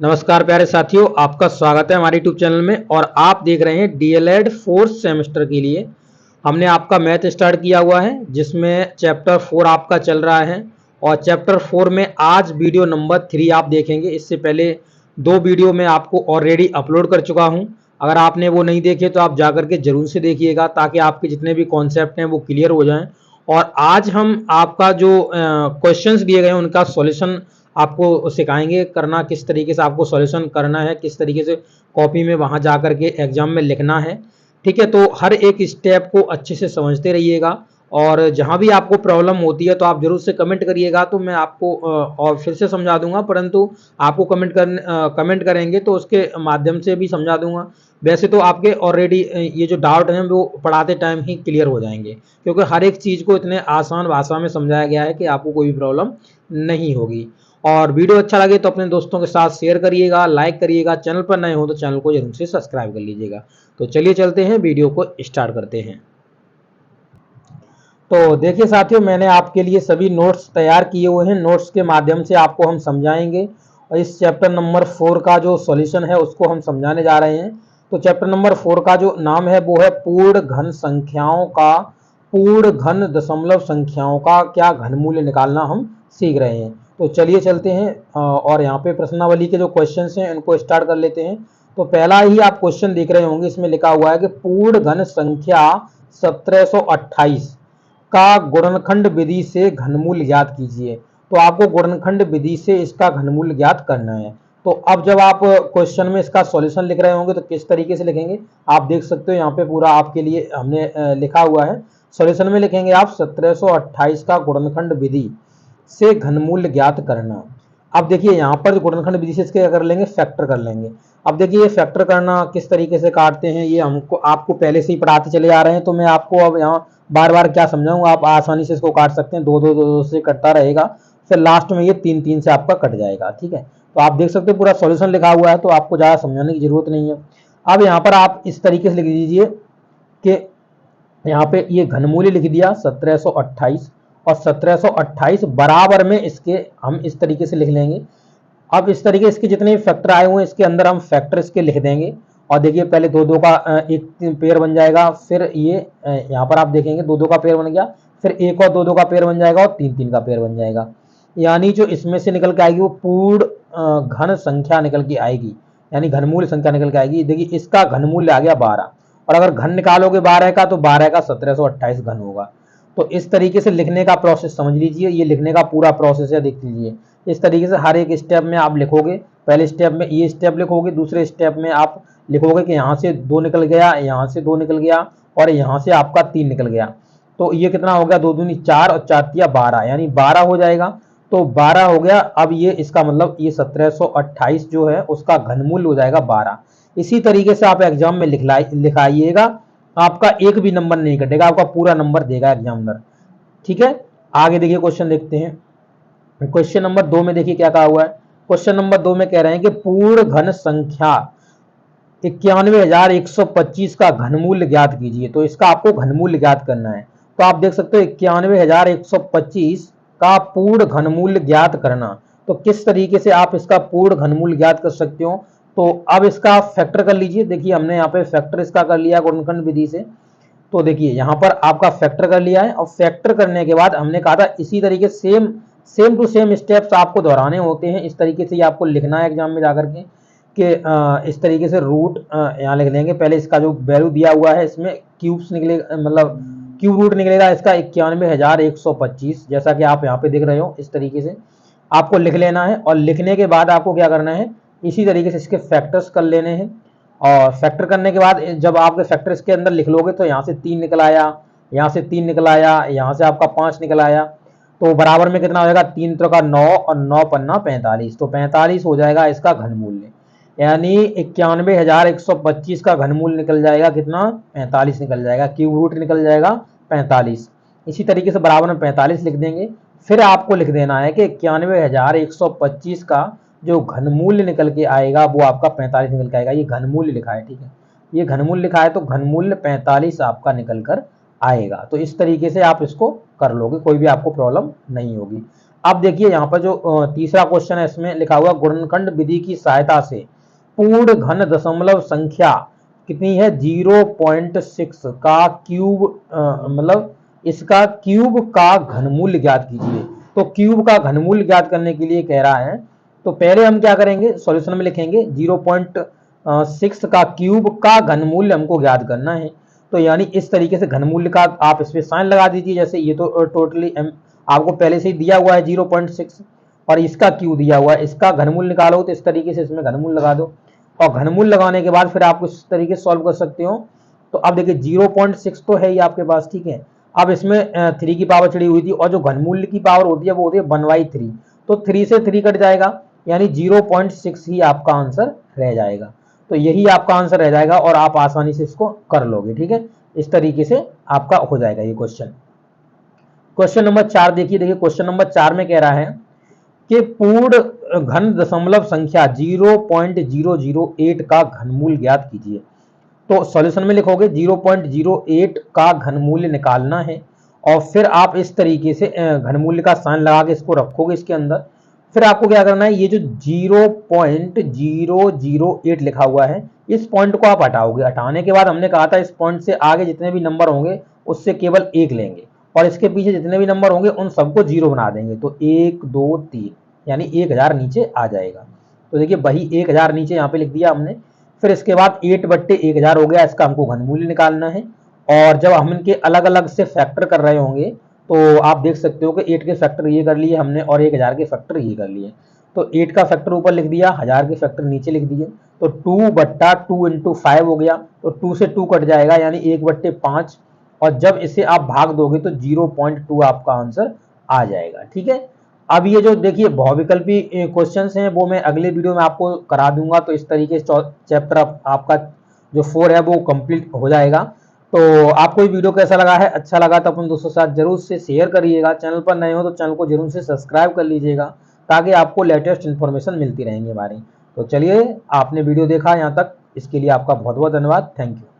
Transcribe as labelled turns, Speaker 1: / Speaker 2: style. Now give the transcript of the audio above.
Speaker 1: नमस्कार प्यारे साथियों, आपका स्वागत है हमारे यूट्यूब चैनल में। और आप देख रहे हैं डीएलएड फोर्थ सेमेस्टर के लिए हमने आपका मैथ स्टार्ट किया हुआ है, जिसमें चैप्टर 4 आपका चल रहा है। और चैप्टर 4 में आज वीडियो नंबर 3 आप देखेंगे। इससे पहले 2 वीडियो मैं आपको ऑलरेडी अपलोड कर चुका हूं। अगर आपने वो नहीं देखे तो आप जाकर के जरूर से देखिएगा, ताकि आपके जितने भी कॉन्सेप्ट हैं वो क्लियर हो जाएं। और आज हम आपका जो क्वेश्चंस दिए गए हैं उनका सॉल्यूशन आपको सिखाएंगे करना, किस तरीके से आपको सॉल्यूशन करना है, किस तरीके से कॉपी में वहां जा करके एग्जाम में लिखना है। ठीक है, तो हर एक स्टेप को अच्छे से समझते रहिएगा। और जहां भी आपको प्रॉब्लम होती है तो आप जरूर से कमेंट करिएगा, तो मैं आपको और फिर से समझा दूंगा। परंतु आपको कमेंट करेंगे तो उसके माध्यम से भी समझा दूंगा। वैसे तो आपके ऑलरेडी ये जो डाउट हैं वो पढ़ाते टाइम ही क्लियर हो जाएंगे, क्योंकि हर एक चीज़ को इतने आसान भाषा में समझाया गया है कि आपको कोई भी प्रॉब्लम नहीं होगी। और वीडियो अच्छा लगे तो अपने दोस्तों के साथ शेयर करिएगा, लाइक करिएगा। चैनल पर नए हो तो चैनल को जरूर से सब्सक्राइब कर लीजिएगा। तो चलिए चलते हैं, वीडियो को स्टार्ट करते हैं। तो देखिए साथियों, मैंने आपके लिए सभी नोट्स तैयार किए हुए हैं। नोट्स के माध्यम से आपको हम समझाएंगे और इस चैप्टर नंबर 4 का जो सॉल्यूशन है उसको हम समझाने जा रहे हैं। तो चैप्टर नंबर 4 का जो नाम है वो है पूर्ण घन संख्याओं का, पूर्ण घन दशमलव संख्याओं का क्या घनमूल्य निकालना हम सीख रहे हैं। तो चलिए चलते हैं और यहाँ पे प्रश्नावली के जो क्वेश्चन हैं उनको स्टार्ट कर लेते हैं। तो पहला ही आप क्वेश्चन देख रहे होंगे, इसमें लिखा हुआ है कि पूर्ण घन संख्या 1728 का गुणनखंड विधि से घनमूल्य ज्ञात कीजिए। तो आपको गुणनखंड विधि से इसका घनमूल्य ज्ञात करना है। तो अब जब आप क्वेश्चन में इसका सॉल्यूशन लिख रहे होंगे तो किस तरीके से लिखेंगे आप देख सकते हो। यहाँ पे पूरा आपके लिए हमने लिखा हुआ है। सॉल्यूशन में लिखेंगे आप 1728 का गुणनखंड विधि से घनमूल्य ज्ञात करना। अब देखिए यहाँ पर गुणनखंड विधि से इसके क्या कर लेंगे, फैक्टर कर लेंगे। अब देखिए फैक्टर करना किस तरीके से काटते हैं ये हमको आपको पहले से ही पढ़ाते चले आ रहे हैं, तो मैं आपको अब यहाँ बार बार क्या समझाऊंगा, आप आसानी से इसको काट सकते हैं। दो दो दो दो से कटता रहेगा, फिर लास्ट में ये 3 3 से आपका कट जाएगा। ठीक है, तो आप देख सकते हैं पूरा सॉल्यूशन लिखा हुआ है, तो आपको ज़्यादा समझाने की जरूरत नहीं है। अब यहाँ पर आप इस तरीके से लिख दीजिए कि यहाँ पे ये घनमूल्य लिख दिया 1728 और 1728 बराबर में इसके हम इस तरीके से लिख लेंगे। अब इस तरीके इसके जितने फैक्टर आए हुए हैं इसके अंदर हम फैक्टर इसके लिख देंगे। और देखिए पहले दो दो का एक पेयर बन जाएगा, फिर ये यहाँ पर आप देखेंगे दो दो का पेयर बन गया, फिर एक और दो दो का पेयर बन जाएगा और तीन तीन का पेयर बन जाएगा। यानी जो इसमें से निकल के आएगी वो पूर्ण घन संख्या निकल के आएगी, यानी घनमूल्य संख्या निकल के आएगी। देखिए इसका घनमूल्य आ गया 12, और अगर घन निकालोगे 12 का तो 12 का 1728 घन होगा। तो इस तरीके से लिखने का प्रोसेस समझ लीजिए, ये लिखने का पूरा प्रोसेस है, देख लीजिए। इस तरीके से हर एक स्टेप में आप लिखोगे। पहले स्टेप में ये स्टेप लिखोगे, दूसरे स्टेप में आप लिखोगे कि यहाँ से 2 निकल गया, यहाँ से 2 निकल गया और यहाँ से आपका 3 निकल गया। तो ये कितना हो गया, 2 दूनी 4 और 4 तिया 12, यानी 12 हो जाएगा। तो 12 हो गया। अब ये इसका मतलब ये 1728 जो है उसका घनमूल्य हो जाएगा 12। इसी तरीके से आप एग्जाम में लिखाइएगा, आपका एक भी नंबर नहीं कटेगा, आपका पूरा नंबर देगा एग्जामिनर। ठीक है, आगे देखिए क्वेश्चन देखते हैं। क्वेश्चन नंबर 2 में देखिए क्या कहा हुआ है। क्वेश्चन नंबर 2 में कह रहे हैं कि पूर्ण घन संख्या 91,125 का घनमूल्य ज्ञात कीजिए। तो इसका आपको घनमूल्य ज्ञात करना है। तो आप देख सकते हो 91,125 का पूर्ण घनमूल्य ज्ञात करना। तो किस तरीके से आप इसका पूर्ण घनमूल्य ज्ञात कर सकते हो। तो अब इसका फैक्टर कर लीजिए। देखिए हमने यहाँ पे फैक्टर इसका कर लिया गुणनखंड विधि से। तो देखिए यहाँ पर आपका फैक्टर कर लिया है, और फैक्टर करने के बाद हमने कहा था इसी तरीके सेम टू सेम स्टेप्स आपको दोहराने होते हैं। इस तरीके से आपको लिखना है एग्जाम में जाकर के कि इस तरीके से रूट यहाँ लिख देंगे। पहले इसका जो वैल्यू दिया हुआ है इसमें क्यूब्स निकले, मतलब क्यूब रूट निकलेगा इसका 91,125, जैसा कि आप यहाँ पे देख रहे हो। इस तरीके से आपको लिख लेना है, और लिखने के बाद आपको क्या करना है, इसी तरीके से इसके फैक्टर्स कर लेने हैं। और फैक्टर करने के बाद जब आपके फैक्टर इसके अंदर लिख लोगे तो यहाँ से 3 निकल आया, यहाँ से 3 निकल आया, यहाँ से आपका 5 निकल आया। तो बराबर में कितना हो जाएगा, 3 तो का 9 और 9 पन्ना 45। तो 45 हो जाएगा इसका घनमूल्य, यानी 91,125 का घनमूल्य निकल जाएगा कितना, 45 निकल जाएगा। क्यूब रूट निकल जाएगा 45। इसी तरीके से बराबर में 45 लिख देंगे। फिर आपको लिख देना है कि 91,125 का जो घनमूल्य निकल के आएगा वो आपका 45 निकल के आएगा। ये घनमूल्य लिखा है, ठीक है, ये घनमूल्य लिखा है, तो घनमूल्य 45 आपका निकल कर आएगा। तो इस तरीके से आप इसको कर लोगे, कोई भी आपको प्रॉब्लम नहीं होगी। अब देखिए यहाँ पर जो तीसरा क्वेश्चन है इसमें लिखा हुआ गुणनखंड विधि की सहायता से पूर्ण घन दशमलव संख्या कितनी है 0.6 का क्यूब मतलब इसका क्यूब का घनमूल ज्ञात कीजिए। तो क्यूब का घनमूल ज्ञात करने के लिए कह रहा है, तो पहले हम क्या करेंगे, सॉल्यूशन में लिखेंगे 0.6 का क्यूब का घनमूल्य हमको ज्ञात करना है। तो यानी इस तरीके से घनमूल्य का आप इस पे साइन लगा दीजिए। जैसे ये तो टोटली आपको पहले से ही दिया हुआ है 0.6 और इसका क्यू दिया हुआ है, इसका घनमूल निकालो तो इस तरीके से इसमें घनमूल लगा दो और घनमूल लगाने के बाद फिर आप इस तरीके से सॉल्व कर सकते हो। तो अब देखिए 0.6 तो है ही आपके पास, ठीक है। अब इसमें 3 की पावर चढ़ी हुई थी और जो घनमूल्य की पावर होती है वो होती है 1/3। तो 3 से 3 कट जाएगा यानी 0.6 ही आपका आंसर रह जाएगा। तो यही आपका आंसर रह जाएगा और आप आसानी से इसको कर लोगे, ठीक है। इस तरीके से आपका हो जाएगा ये क्वेश्चन। क्वेश्चन नंबर 4 देखिए क्वेश्चन नंबर 4 में कह रहा है कि पूर्ण घन दशमलव संख्या 0.008 का घनमूल ज्ञात कीजिए। तो सॉल्यूशन में लिखोगे 0.08 का घनमूल्य निकालना है और फिर आप इस तरीके से घनमूल्य का साइन लगा के इसको रखोगे इसके अंदर। फिर आपको क्या करना है, ये जो 0.008 लिखा हुआ है इस पॉइंट को आप हटाओगे। हटाने के बाद हमने कहा था इस पॉइंट से आगे जितने भी नंबर होंगे उससे केवल 1 लेंगे और इसके पीछे जितने भी नंबर होंगे उन सबको 0 बना देंगे। तो 1 2 3 यानी 1000 नीचे आ जाएगा। तो देखिए वही 1000 नीचे यहाँ पे लिख दिया हमने। फिर इसके बाद 8/1000 हो गया, इसका हमको घनमूल्य निकालना है। और जब हम इनके अलग अलग से फैक्टर कर रहे होंगे तो आप देख सकते हो कि 8 के फैक्टर ये कर लिए हमने और 1000 के फैक्टर ये कर लिए। तो 8 का फैक्टर ऊपर लिख दिया, 1000 के फैक्टर नीचे लिख दिए। तो 2/2 × 5 हो गया। तो 2 से 2 कट जाएगा यानी 1/5 और जब इसे आप भाग दोगे तो 0.2 आपका आंसर आ जाएगा, ठीक है। अब ये जो देखिए बहुविकल्पी क्वेश्चंस हैं वो मैं अगले वीडियो में आपको करा दूंगा। तो इस तरीके से चैप्टर आपका जो 4 है वो कंप्लीट हो जाएगा। तो आपको ये वीडियो कैसा लगा है, अच्छा लगा तो अपन दोस्तों के साथ जरूर से शेयर करिएगा। चैनल पर नए हो तो चैनल को जरूर से सब्सक्राइब कर लीजिएगा ताकि आपको लेटेस्ट इन्फॉर्मेशन मिलती रहेंगी हमारी। तो चलिए, आपने वीडियो देखा यहाँ तक, इसके लिए आपका बहुत बहुत धन्यवाद। Thank you.